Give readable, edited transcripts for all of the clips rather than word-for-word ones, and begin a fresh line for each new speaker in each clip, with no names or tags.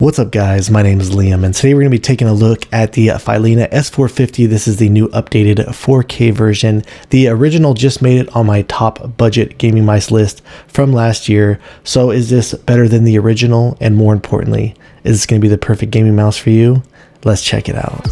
What's up guys, my name is Liam and today we're going to be taking a look at the Phylina S450. This is the new updated 4K version. The original just made it on my top budget gaming mice list from last year. So is this better than the original? And more importantly, is this going to be the perfect gaming mouse for you? Let's check it out.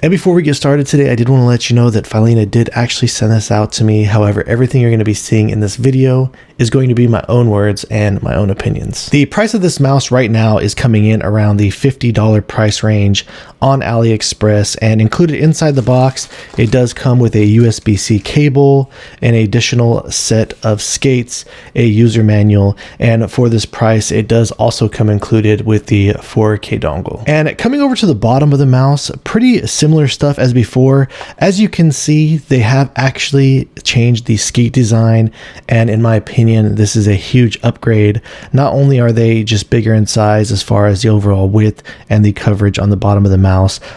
And before we get started today, I did want to let you know that Phylina did actually send this out to me. However, everything you're going to be seeing in this video is going to be my own words and my own opinions. The price of this mouse right now is coming in around the $50 price range on AliExpress, and included inside the box, it does come with a USB-C cable, an additional set of skates, a user manual, and for this price, it does also come included with the 4K dongle. And coming over to the bottom of the mouse, pretty similar stuff as before. As you can see, they have actually changed the skate design, and in my opinion, this is a huge upgrade. Not only are they just bigger in size as far as the overall width and the coverage on the bottom of the mouse,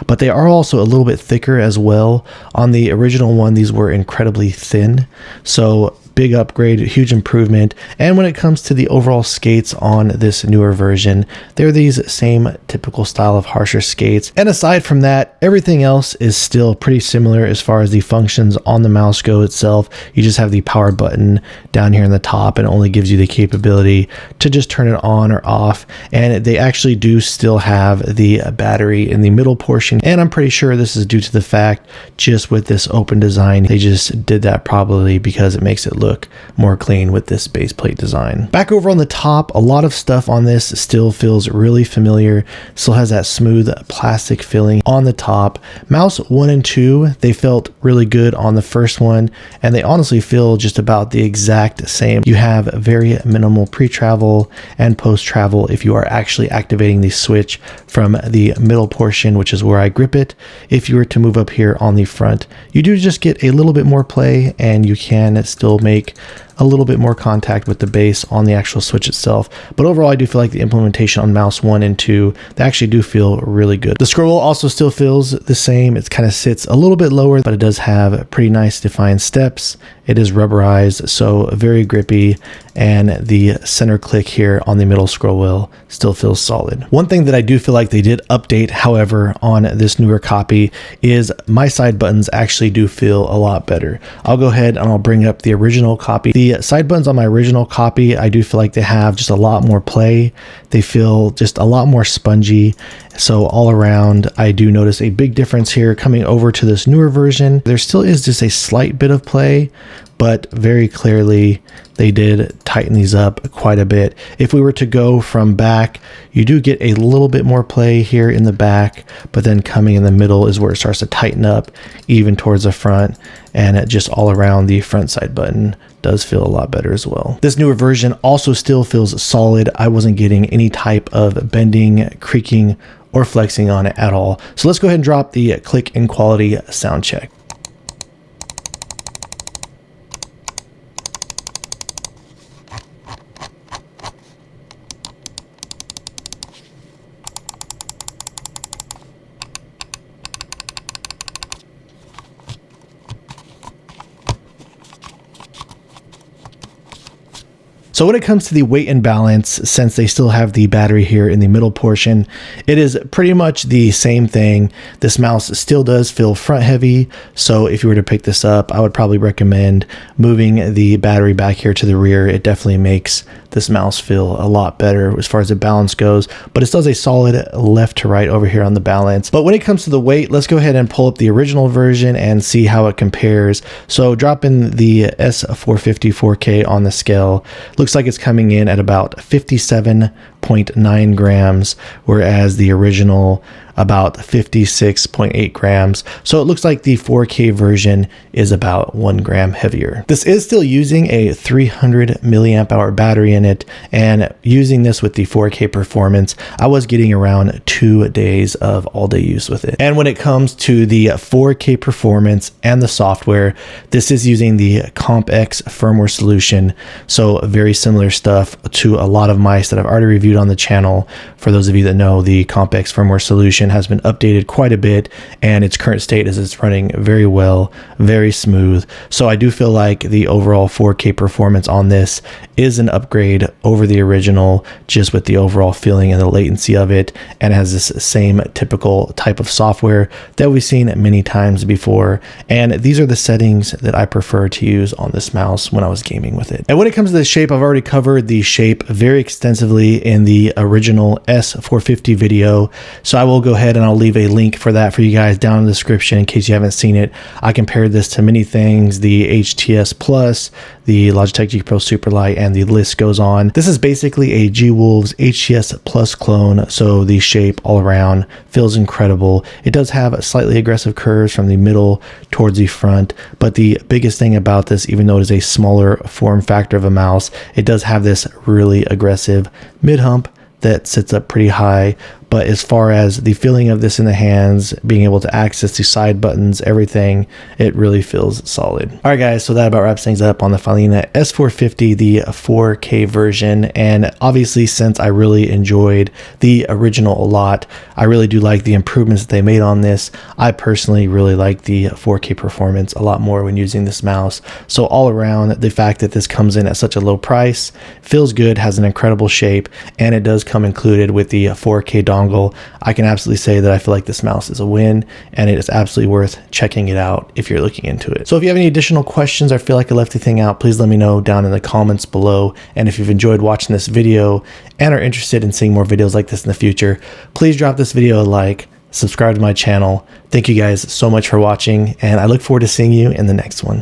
but they are also a little bit thicker as well. On the original one, these were incredibly thin, so big upgrade, huge improvement. And when it comes to the overall skates on this newer version, they're these same typical style of harsher skates. And aside from that, everything else is still pretty similar as far as the functions on the mouse go itself. You just have the power button down here in the top, and it only gives you the capability to just turn it on or off. And they actually do still have the battery in the middle portion. And I'm pretty sure this is due to the fact, just with this open design, they just did that probably because it makes it look more clean with this base plate design. Back over on the top, a lot of stuff on this still feels really familiar. Still has that smooth plastic filling on the top. Mouse 1 and 2, they felt really good on the first one, and they honestly feel just about the exact same. You have very minimal pre-travel and post-travel if you are actually activating the switch from the middle portion, which is where I grip it. If you were to move up here on the front, you do just get a little bit more play, and you can still make a little bit more contact with the base on the actual switch itself. But overall, I do feel like the implementation on mouse 1 and 2, they actually do feel really good. The scroll wheel also still feels the same. It kind of sits a little bit lower, but it does have pretty nice defined steps. It is rubberized, so very grippy, and the center click here on the middle scroll wheel still feels solid. One thing that I do feel like they did update, however, on this newer copy is my side buttons actually do feel a lot better. I'll go ahead and I'll bring up the original copy. The side buttons on my original copy, I do feel like they have just a lot more play. They feel just a lot more spongy. So all around, I do notice a big difference here coming over to this newer version. There still is just a slight bit of play, but very clearly they did tighten these up quite a bit. If we were to go from back, you do get a little bit more play here in the back, but then coming in the middle is where it starts to tighten up even towards the front, and just all around the front side button does feel a lot better as well. This newer version also still feels solid. I wasn't getting any type of bending, creaking, or flexing on it at all. So let's go ahead and drop the click and quality sound check. So when it comes to the weight and balance, since they still have the battery here in the middle portion, it is pretty much the same thing. This mouse still does feel front heavy. So if you were to pick this up, I would probably recommend moving the battery back here to the rear. It definitely makes this mouse feel a lot better as far as the balance goes, but it still has a solid left to right over here on the balance. But when it comes to the weight, let's go ahead and pull up the original version and see how it compares. So dropping the S450 4K on the scale, looks like it's coming in at about 57.9 grams, whereas the original about 56.8 grams. So it looks like the 4K version is about 1 gram heavier. This is still using a 300 milliamp hour battery in it, and using this with the 4K performance, I was getting around 2 days of all day use with it. And when it comes to the 4K performance and the software, this is using the CompX firmware solution. So very similar stuff to a lot of mice that I've already reviewed reviewed on the channel. For those of you that know, the CompX firmware solution has been updated quite a bit, and its current state is it's running very well, very smooth. So I do feel like the overall 4K performance on this is an upgrade over the original, just with the overall feeling and the latency of it, and it has this same typical type of software that we've seen many times before. And these are the settings that I prefer to use on this mouse when I was gaming with it. And when it comes to the shape, I've already covered the shape very extensively in the original S450 video, so I will go ahead and I'll leave a link for that for you guys down in the description in case you haven't seen it. I compared this to many things, the HTS Plus, the Logitech G Pro Superlight, and the list goes on. This is basically a G-Wolves HTS Plus clone, so the shape all around feels incredible. It does have slightly aggressive curves from the middle towards the front, but the biggest thing about this, even though it is a smaller form factor of a mouse, it does have this really aggressive mid-hump that sits up pretty high. But as far as the feeling of this in the hands, being able to access the side buttons, everything, it really feels solid. All right, guys, so that about wraps things up on the Phylina S450, the 4K version. And obviously, since I really enjoyed the original a lot, I really do like the improvements that they made on this. I personally really like the 4K performance a lot more when using this mouse. So all around, the fact that this comes in at such a low price, feels good, has an incredible shape, and it does come included with the 4K dongle. I can absolutely say that I feel like this mouse is a win, and it is absolutely worth checking it out if you're looking into it. So if you have any additional questions or feel like I left anything out, please let me know down in the comments below. And if you've enjoyed watching this video and are interested in seeing more videos like this in the future, please drop this video a like, subscribe to my channel. Thank you guys so much for watching, and I look forward to seeing you in the next one.